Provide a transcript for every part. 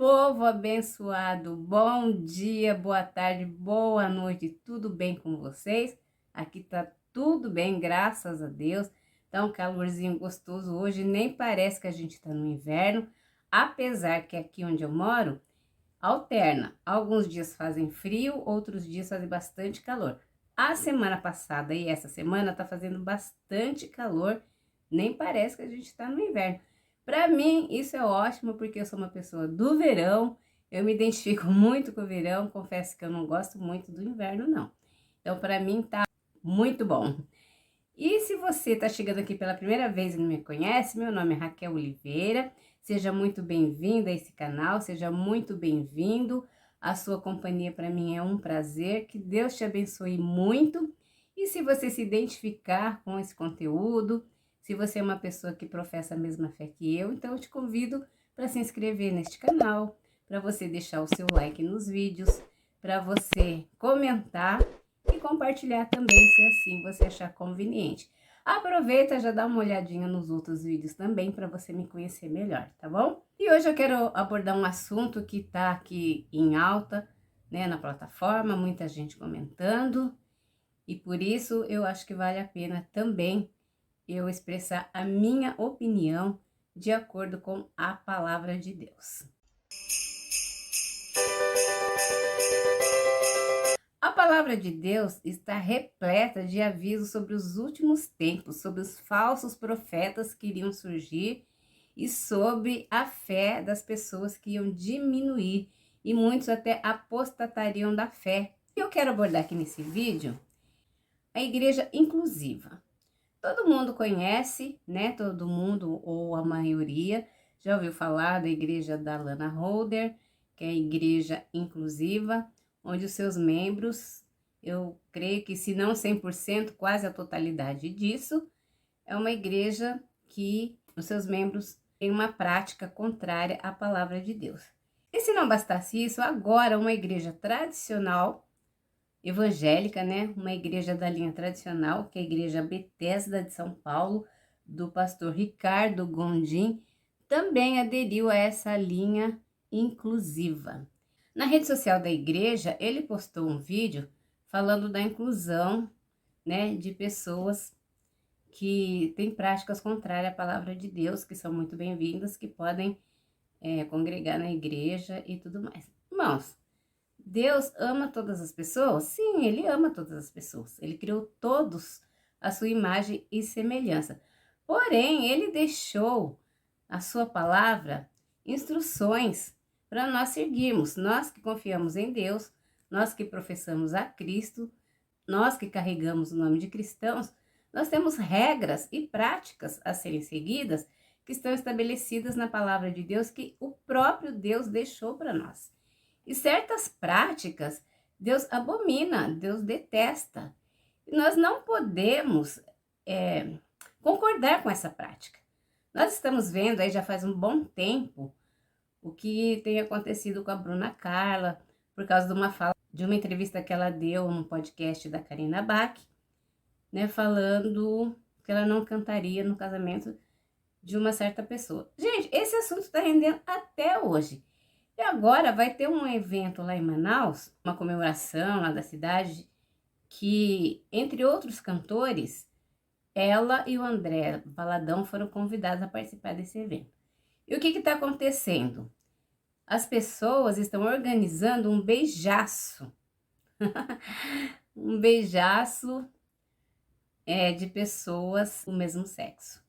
Povo abençoado, bom dia, boa tarde, boa noite, tudo bem com vocês? Aqui tá tudo bem, graças a Deus. Tá um calorzinho gostoso hoje, nem parece que a gente tá no inverno, apesar que aqui onde eu moro, alterna. Alguns dias fazem frio, outros dias fazem bastante calor. A semana passada e essa semana tá fazendo bastante calor, nem parece que a gente tá no inverno. Para mim, isso é ótimo, porque eu sou uma pessoa do verão, eu me identifico muito com o verão, confesso que eu não gosto muito do inverno, não. Então, para mim, tá muito bom. E se você está chegando aqui pela primeira vez e não me conhece, meu nome é Raquel Oliveira, seja muito bem-vinda a esse canal, seja muito bem-vindo. A sua companhia para mim é um prazer, que Deus te abençoe muito. E se você se identificar com esse conteúdo, se você é uma pessoa que professa a mesma fé que eu, então eu te convido para se inscrever neste canal, para você deixar o seu like nos vídeos, para você comentar e compartilhar também, se assim você achar conveniente. Aproveita, já dá uma olhadinha nos outros vídeos também para você me conhecer melhor, tá bom? E hoje eu quero abordar um assunto que tá aqui em alta, né, na plataforma, muita gente comentando, e por isso eu acho que vale a pena também eu expressar a minha opinião de acordo com a palavra de Deus. A palavra de Deus está repleta de avisos sobre os últimos tempos, sobre os falsos profetas que iriam surgir e sobre a fé das pessoas que iam diminuir e muitos até apostatariam da fé. Eu quero abordar aqui nesse vídeo a igreja inclusiva. Todo mundo conhece, né? Todo mundo, ou a maioria, já ouviu falar da igreja da Lana Holder, que é a igreja inclusiva, onde os seus membros, eu creio que se não 100%, quase a totalidade disso, é uma igreja que os seus membros têm uma prática contrária à palavra de Deus. E se não bastasse isso, agora uma igreja tradicional, evangélica, né? Uma igreja da linha tradicional, que é a Igreja Bethesda de São Paulo, do pastor Ricardo Gondim, também aderiu a essa linha inclusiva. Na rede social da igreja, ele postou um vídeo falando da inclusão, né, de pessoas que têm práticas contrárias à palavra de Deus, que são muito bem-vindas, que podem congregar na igreja e tudo mais. Irmãos, Deus ama todas as pessoas? Sim, Ele ama todas as pessoas. Ele criou todos à sua imagem e semelhança. Porém, Ele deixou a sua palavra instruções para nós seguirmos. Nós que confiamos em Deus, nós que professamos a Cristo, nós que carregamos o nome de cristãos, nós temos regras e práticas a serem seguidas que estão estabelecidas na palavra de Deus, que o próprio Deus deixou para nós. E certas práticas Deus abomina, Deus detesta. E nós não podemos concordar com essa prática. Nós estamos vendo aí já faz um bom tempo o que tem acontecido com a Bruna Carla, por causa de uma fala, de uma entrevista que ela deu no podcast da Karina Bach, né, falando que ela não cantaria no casamento de uma certa pessoa. Gente, esse assunto está rendendo até hoje. E agora vai ter um evento lá em Manaus, uma comemoração lá da cidade, que, entre outros cantores, ela e o André Valadão foram convidados a participar desse evento. E o que está acontecendo? As pessoas estão organizando um beijaço. Um beijaço de pessoas do mesmo sexo.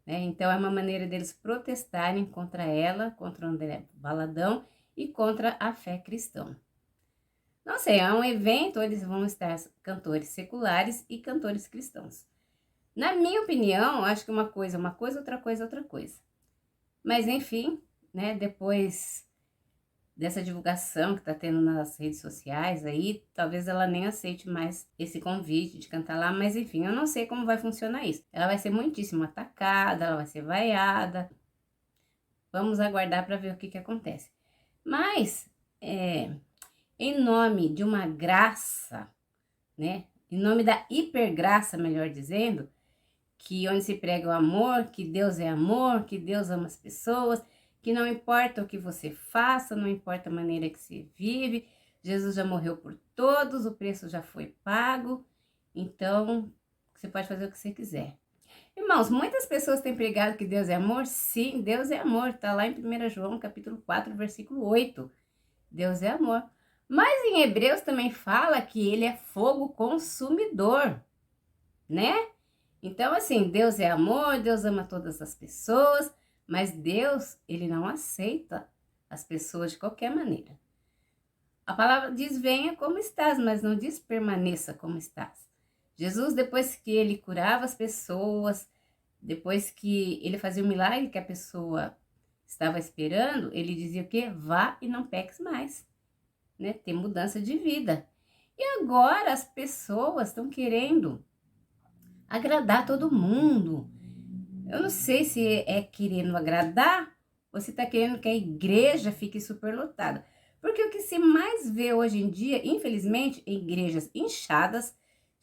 Né? Então, é uma maneira deles protestarem contra ela, contra o André Valadão e contra a fé cristã. Não sei, é um evento onde vão estar cantores seculares e cantores cristãos. Na minha opinião, acho que uma coisa, outra coisa, outra coisa. Mas, enfim, né, depois dessa divulgação que está tendo nas redes sociais aí, talvez ela nem aceite mais esse convite de cantar lá, mas enfim, eu não sei como vai funcionar isso. Ela vai ser muitíssimo atacada, ela vai ser vaiada. Vamos aguardar para ver o que acontece. Mas, em nome de uma graça, né, em nome da hipergraça, melhor dizendo, que onde se prega o amor, que Deus é amor, que Deus ama as pessoas, que não importa o que você faça, não importa a maneira que você vive, Jesus já morreu por todos, o preço já foi pago, então você pode fazer o que você quiser. Irmãos, muitas pessoas têm pregado que Deus é amor. Sim, Deus é amor. Está lá em 1 João, capítulo 4, versículo 8. Deus é amor. Mas em Hebreus também fala que ele é fogo consumidor, né? Então, assim, Deus é amor, Deus ama todas as pessoas, mas Deus, ele não aceita as pessoas de qualquer maneira. A palavra diz, venha como estás, mas não diz permaneça como estás. Jesus, depois que ele curava as pessoas, depois que ele fazia o milagre que a pessoa estava esperando, ele dizia o quê? Vá e não peques mais, né? Tem mudança de vida. E agora as pessoas estão querendo agradar todo mundo. Eu não sei se é querendo agradar ou se está querendo que a igreja fique superlotada. Porque o que se mais vê hoje em dia, infelizmente, é igrejas inchadas,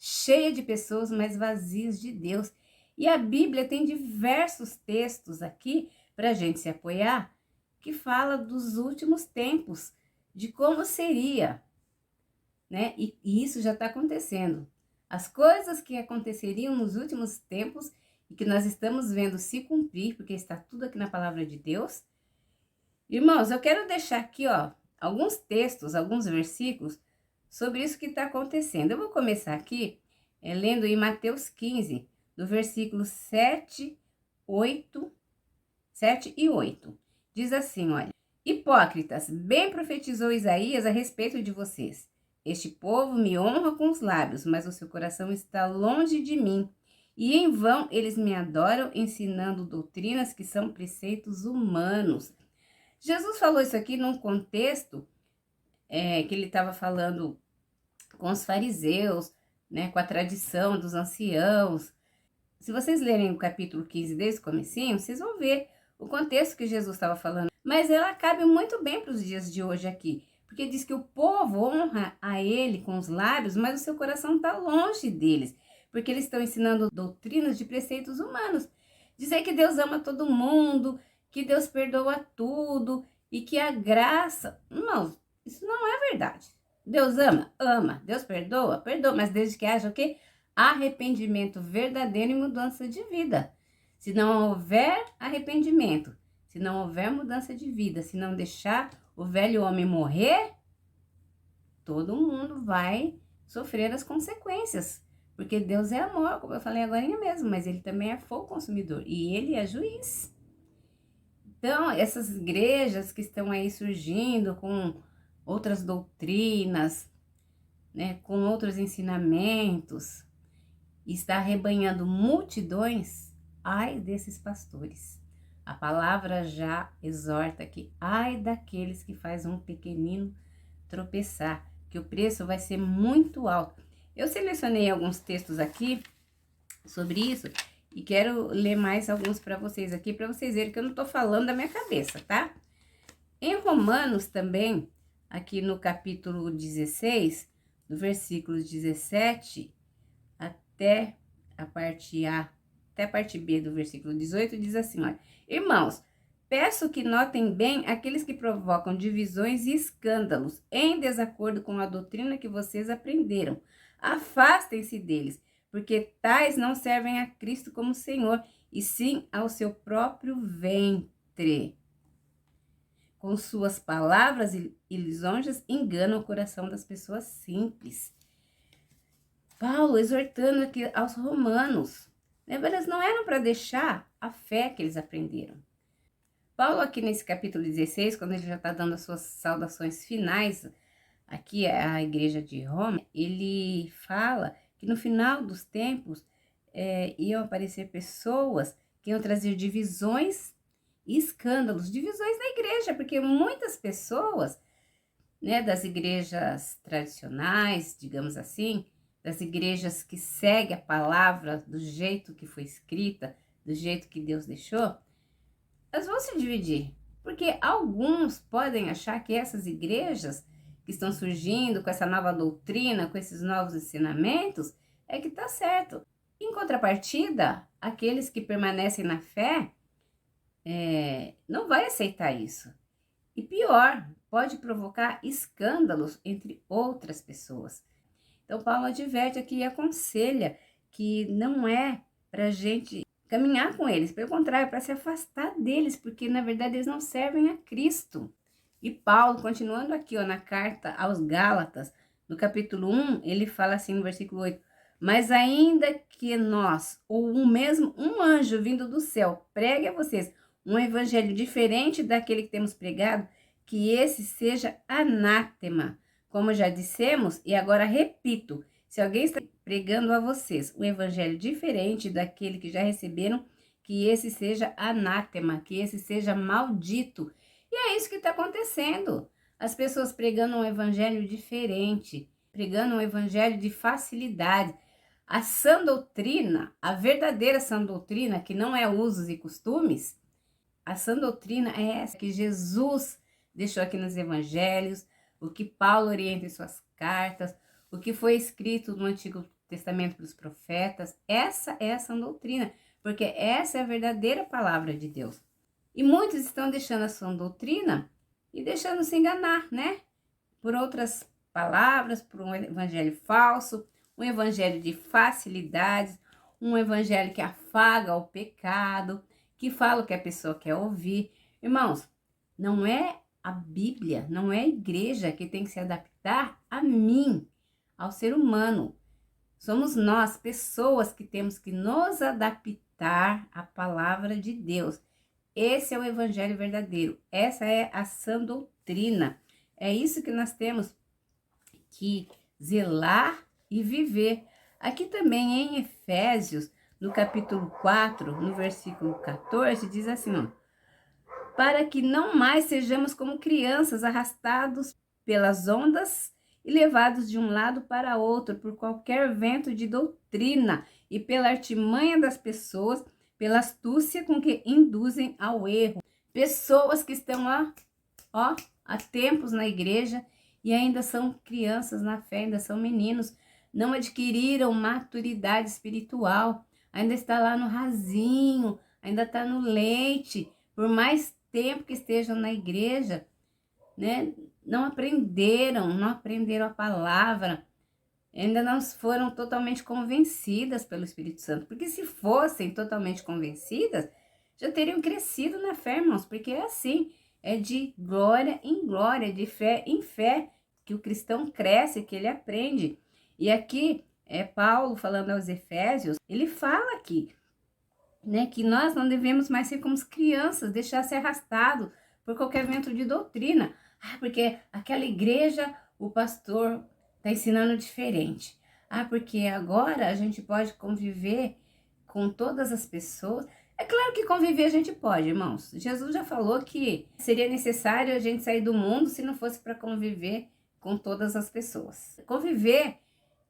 cheias de pessoas, mas vazias de Deus. E a Bíblia tem diversos textos aqui para a gente se apoiar, que fala dos últimos tempos, de como seria, né? E isso já está acontecendo. As coisas que aconteceriam nos últimos tempos e que nós estamos vendo se cumprir, porque está tudo aqui na palavra de Deus. Irmãos, eu quero deixar aqui, ó, alguns textos, alguns versículos sobre isso que está acontecendo. Eu vou começar aqui lendo em Mateus 15, do versículo 7 e 8. Diz assim, olha: Hipócritas, bem profetizou Isaías a respeito de vocês. Este povo me honra com os lábios, mas o seu coração está longe de mim. E em vão eles me adoram, ensinando doutrinas que são preceitos humanos. Jesus falou isso aqui num contexto que ele estava falando com os fariseus, né, com a tradição dos anciãos. Se vocês lerem o capítulo 15 desde o comecinho, vocês vão ver o contexto que Jesus estava falando. Mas ela cabe muito bem para os dias de hoje aqui, porque diz que o povo honra a ele com os lábios, mas o seu coração está longe deles, porque eles estão ensinando doutrinas de preceitos humanos. Dizer que Deus ama todo mundo, que Deus perdoa tudo e que a graça... Não, isso não é verdade. Deus ama? Ama. Deus perdoa? Perdoa, mas desde que haja o quê? Arrependimento verdadeiro e mudança de vida. Se não houver arrependimento, se não houver mudança de vida, se não deixar o velho homem morrer, todo mundo vai sofrer as consequências. Porque Deus é amor, como eu falei agora mesmo, mas ele também é fogo consumidor e ele é juiz. Então, essas igrejas que estão aí surgindo com outras doutrinas, né, com outros ensinamentos, está arrebanhando multidões, ai desses pastores. A palavra já exorta que ai daqueles que faz um pequenino tropeçar, que o preço vai ser muito alto. Eu selecionei alguns textos aqui sobre isso e quero ler mais alguns para vocês aqui, para vocês verem que eu não estou falando da minha cabeça, tá? Em Romanos também, aqui no capítulo 16, do versículo 17 até a parte A, até a parte B do versículo 18, diz assim, olha: Irmãos, peço que notem bem aqueles que provocam divisões e escândalos em desacordo com a doutrina que vocês aprenderam. Afastem-se deles, porque tais não servem a Cristo como Senhor, e sim ao seu próprio ventre. Com suas palavras e lisonjas, enganam o coração das pessoas simples. Paulo exortando aqui aos romanos, né? Eles não eram para deixar a fé que eles aprenderam. Paulo aqui nesse capítulo 16, quando ele já está dando as suas saudações finais aqui à igreja de Roma, ele fala que no final dos tempos iam aparecer pessoas que iam trazer divisões e escândalos, divisões na igreja, porque muitas pessoas, né, das igrejas tradicionais, digamos assim, das igrejas que seguem a palavra do jeito que foi escrita, do jeito que Deus deixou, elas vão se dividir, porque alguns podem achar que essas igrejas que estão surgindo com essa nova doutrina, com esses novos ensinamentos, é que está certo. Em contrapartida, aqueles que permanecem na fé não vai aceitar isso. E pior, pode provocar escândalos entre outras pessoas. Então, Paulo adverte aqui e aconselha que não é para a gente caminhar com eles, pelo contrário, para se afastar deles, porque na verdade eles não servem a Cristo. E Paulo, continuando aqui na carta aos Gálatas, no capítulo 1, ele fala assim no versículo 8: mas ainda que nós, ou um anjo vindo do céu, pregue a vocês um evangelho diferente daquele que temos pregado, que esse seja anátema. Como já dissemos, e agora repito, se alguém está pregando a vocês um evangelho diferente daquele que já receberam, que esse seja anátema, que esse seja maldito. E é isso que está acontecendo. As pessoas pregando um evangelho diferente, pregando um evangelho de facilidade. A sã doutrina, a verdadeira sã doutrina, que não é usos e costumes, a sã doutrina é essa que Jesus deixou aqui nos evangelhos, o que Paulo orienta em suas cartas, o que foi escrito no Antigo Testamento pelos profetas. Essa é a sã doutrina, porque essa é a verdadeira palavra de Deus. E muitos estão deixando a sã doutrina e deixando se enganar, né? Por outras palavras, por um evangelho falso, um evangelho de facilidades, um evangelho que afaga o pecado, que fala o que a pessoa quer ouvir. Irmãos, não é a Bíblia, não é a igreja que tem que se adaptar a mim, ao ser humano. Somos nós, pessoas, que temos que nos adaptar à palavra de Deus. Esse é o evangelho verdadeiro, essa é a sã doutrina. É isso que nós temos que zelar e viver. Aqui também em Efésios, no capítulo 4, no versículo 14, diz assim, ó: para que não mais sejamos como crianças arrastados pelas ondas e levados de um lado para outro por qualquer vento de doutrina e pela artimanha das pessoas, pela astúcia com que induzem ao erro. Pessoas que estão há tempos na igreja e ainda são crianças na fé, ainda são meninos, não adquiriram maturidade espiritual, ainda está lá no rasinho, ainda está no leite, por mais tempo que estejam na igreja, né? Não aprenderam a palavra, ainda não foram totalmente convencidas pelo Espírito Santo, porque se fossem totalmente convencidas, já teriam crescido na fé, irmãos, porque é assim, é de glória em glória, de fé em fé, que o cristão cresce, que ele aprende. E aqui, Paulo falando aos Efésios, ele fala aqui, né, que nós não devemos mais ser como crianças, deixar ser arrastado por qualquer vento de doutrina. Porque aquela igreja, o pastor está ensinando diferente. Porque agora a gente pode conviver com todas as pessoas. É claro que conviver a gente pode, irmãos. Jesus já falou que seria necessário a gente sair do mundo se não fosse para conviver com todas as pessoas. Conviver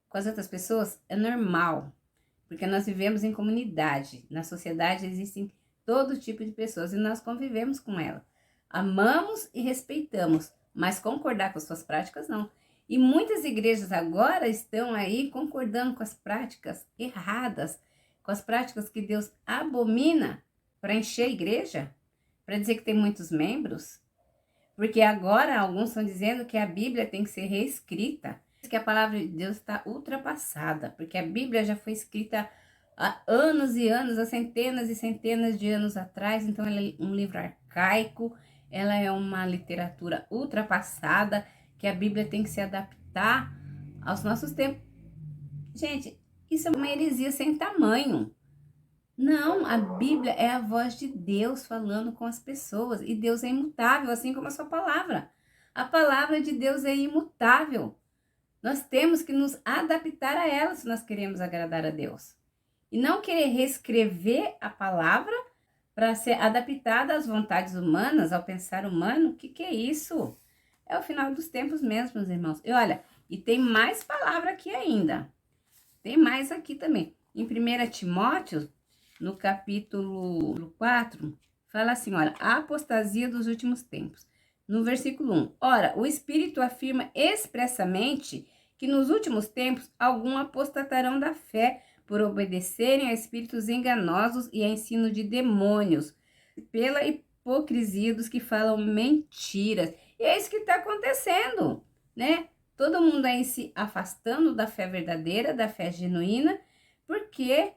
com as outras pessoas é normal, porque nós vivemos em comunidade. Na sociedade existem todo tipo de pessoas e nós convivemos com elas. Amamos e respeitamos, mas concordar com as suas práticas não. E muitas igrejas agora estão aí concordando com as práticas erradas, com as práticas que Deus abomina, para encher a igreja, para dizer que tem muitos membros. Porque agora alguns estão dizendo que a Bíblia tem que ser reescrita, que a palavra de Deus está ultrapassada, porque a Bíblia já foi escrita há anos e anos, há centenas e centenas de anos atrás, então ela é um livro arcaico, ela é uma literatura ultrapassada, que a Bíblia tem que se adaptar aos nossos tempos. Gente, isso é uma heresia sem tamanho. Não, a Bíblia é a voz de Deus falando com as pessoas, e Deus é imutável, assim como a sua palavra. A palavra de Deus é imutável. Nós temos que nos adaptar a ela se nós queremos agradar a Deus. E não querer reescrever a palavra para ser adaptada às vontades humanas, ao pensar humano. O que é isso? É o final dos tempos mesmo, meus irmãos. E olha, e tem mais palavra aqui ainda. Tem mais aqui também. Em 1 Timóteo, no capítulo 4, fala assim, olha, a apostasia dos últimos tempos. No versículo 1, ora, o Espírito afirma expressamente que nos últimos tempos alguns apostatarão da fé por obedecerem a espíritos enganosos e a ensino de demônios, pela hipocrisia dos que falam mentiras. E é isso que está acontecendo, né? Todo mundo aí se afastando da fé verdadeira, da fé genuína, porque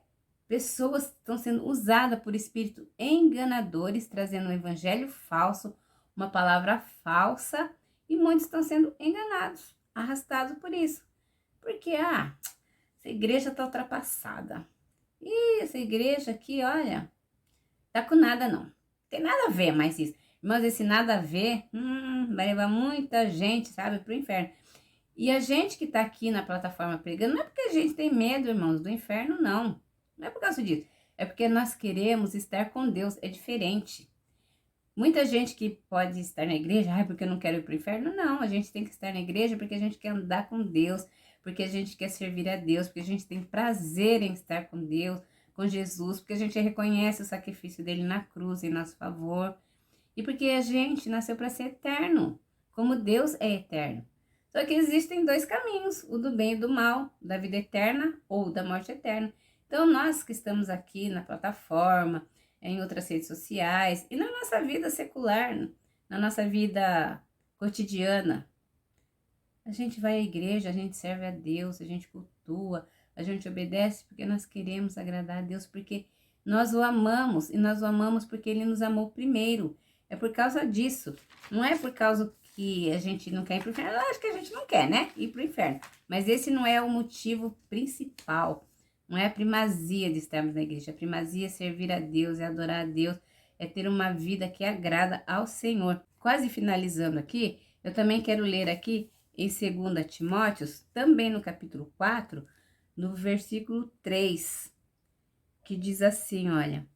pessoas estão sendo usadas por espíritos enganadores, trazendo um evangelho falso, uma palavra falsa, e muitos estão sendo enganados, arrastados por isso. Porque, essa igreja está ultrapassada. E essa igreja aqui, olha, tá com nada não. Tem nada a ver mais isso. Mas esse nada a ver, vai levar muita gente, sabe, pro inferno. E a gente que tá aqui na plataforma pregando, não é porque a gente tem medo, irmãos, do inferno, não. Não é por causa disso. É porque nós queremos estar com Deus. É diferente. Muita gente que pode estar na igreja, porque eu não quero ir pro inferno. Não, a gente tem que estar na igreja porque a gente quer andar com Deus, porque a gente quer servir a Deus, porque a gente tem prazer em estar com Deus, com Jesus, porque a gente reconhece o sacrifício dele na cruz em nosso favor, e porque a gente nasceu para ser eterno, como Deus é eterno. Só que existem dois caminhos, o do bem e do mal, da vida eterna ou da morte eterna. Então nós que estamos aqui na plataforma, em outras redes sociais e na nossa vida secular, na nossa vida cotidiana, a gente vai à igreja, a gente serve a Deus, a gente cultua, a gente obedece porque nós queremos agradar a Deus, porque nós o amamos, e nós o amamos porque Ele nos amou primeiro. É por causa disso, não é por causa que a gente não quer ir para o inferno. Eu acho que a gente não quer, né? Ir para o inferno. Mas esse não é o motivo principal, não é a primazia de estarmos na igreja. A primazia é servir a Deus, é adorar a Deus, é ter uma vida que agrada ao Senhor. Quase finalizando aqui, eu também quero ler aqui em 2 Timóteos, também no capítulo 4, no versículo 3, que diz assim, olha: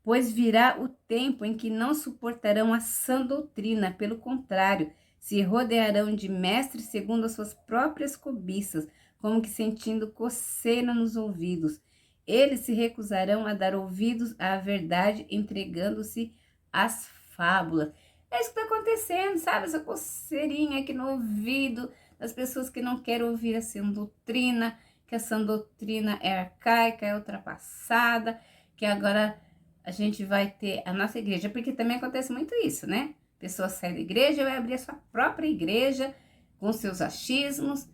pois virá o tempo em que não suportarão a sã doutrina, pelo contrário, se rodearão de mestres segundo as suas próprias cobiças, como que sentindo coceira nos ouvidos. Eles se recusarão a dar ouvidos à verdade, entregando-se às fábulas. É isso que está acontecendo, sabe? Essa coceirinha aqui no ouvido das pessoas que não querem ouvir a sã doutrina, que a sã doutrina é arcaica, é ultrapassada, que agora a gente vai ter a nossa igreja, porque também acontece muito isso, né? A pessoa sai da igreja e vai abrir a sua própria igreja com seus achismos,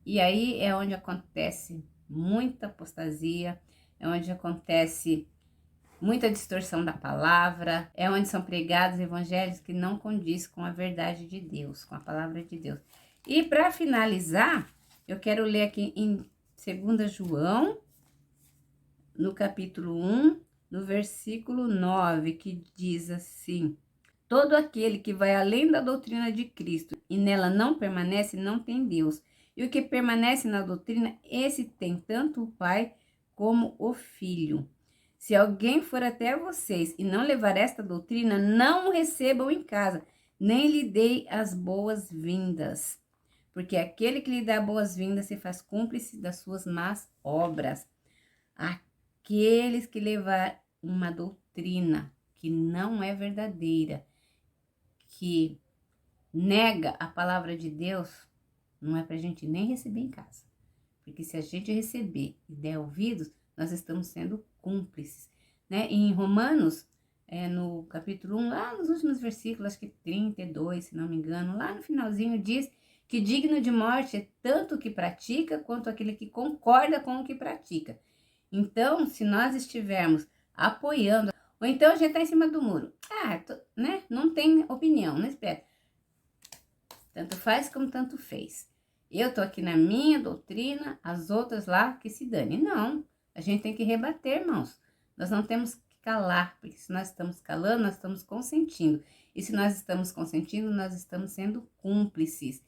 e aí é onde acontece muita apostasia, é onde acontece muita distorção da palavra, é onde são pregados evangelhos que não condiz com a verdade de Deus, com a palavra de Deus. E para finalizar, eu quero ler aqui em 2 João, no capítulo 1, no versículo 9, que diz assim: todo aquele que vai além da doutrina de Cristo e nela não permanece, não tem Deus. E o que permanece na doutrina, esse tem tanto o Pai como o Filho. Se alguém for até vocês e não levar esta doutrina, não o recebam em casa, nem lhe dei as boas-vindas. Porque aquele que lhe dá boas-vindas se faz cúmplice das suas más obras. Aqueles que levar uma doutrina que não é verdadeira, que nega a palavra de Deus, não é para a gente nem receber em casa. Porque se a gente receber e der ouvidos, nós estamos sendo cúmplices, né? E em Romanos, no capítulo 1, lá nos últimos versículos, acho que 32, se não me engano, lá no finalzinho diz que digno de morte é tanto o que pratica quanto aquele que concorda com o que pratica. Então, se nós estivermos apoiando, ou então a gente está em cima do muro, né? Não tem opinião, não espera. Tanto faz como tanto fez. Eu tô aqui na minha doutrina, as outras lá que se dane. Não, a gente tem que rebater, irmãos. Nós não temos que calar, porque se nós estamos calando, nós estamos consentindo. E se nós estamos consentindo, nós estamos sendo cúmplices.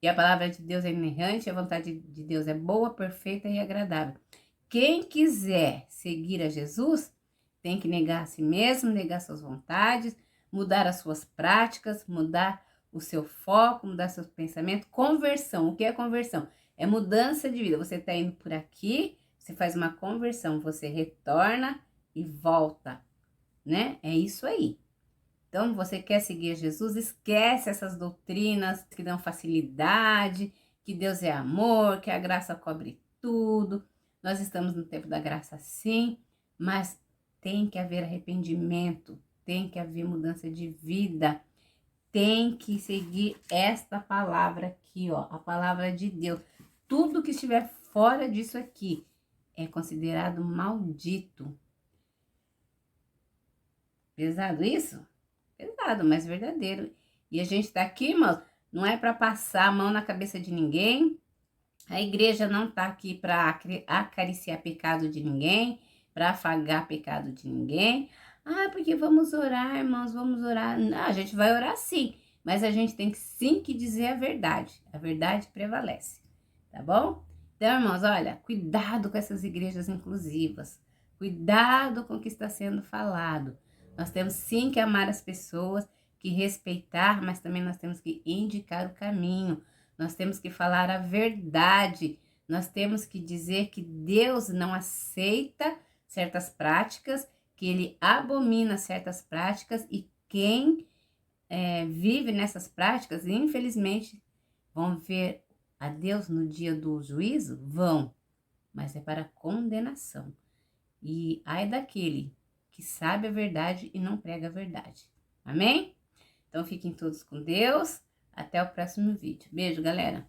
E a palavra de Deus é inerrante, a vontade de Deus é boa, perfeita e agradável. Quem quiser seguir a Jesus, tem que negar a si mesmo, negar suas vontades, mudar as suas práticas, mudar o seu foco, mudar seus pensamentos. Conversão. O que é conversão? É mudança de vida. Você está indo por aqui, você faz uma conversão, você retorna e volta, né? É isso aí. Então, você quer seguir Jesus? Esquece essas doutrinas que dão facilidade, que Deus é amor, que a graça cobre tudo. Nós estamos no tempo da graça, sim, mas tem que haver arrependimento, tem que haver mudança de vida, tem que seguir esta palavra aqui, ó, a palavra de Deus. Tudo que estiver fora disso aqui é considerado maldito. Pesado isso? Pesado, mas verdadeiro. E a gente tá aqui, irmãos, não é para passar a mão na cabeça de ninguém. A igreja não tá aqui para acariciar pecado de ninguém, para afagar pecado de ninguém. Ah, porque vamos orar, irmãos, vamos orar. Não, a gente vai orar sim, mas a gente tem que sim que dizer a verdade. A verdade prevalece, tá bom? Então, irmãos, olha, cuidado com essas igrejas inclusivas. Cuidado com o que está sendo falado. Nós temos sim que amar as pessoas, que respeitar, mas também nós temos que indicar o caminho. Nós temos que falar a verdade. Nós temos que dizer que Deus não aceita certas práticas, que Ele abomina certas práticas e quem vive nessas práticas, infelizmente, vão ver a Deus no dia do juízo? Vão, mas é para condenação. E ai daquele que sabe a verdade e não prega a verdade. Amém? Então fiquem todos com Deus. Até o próximo vídeo. Beijo, galera!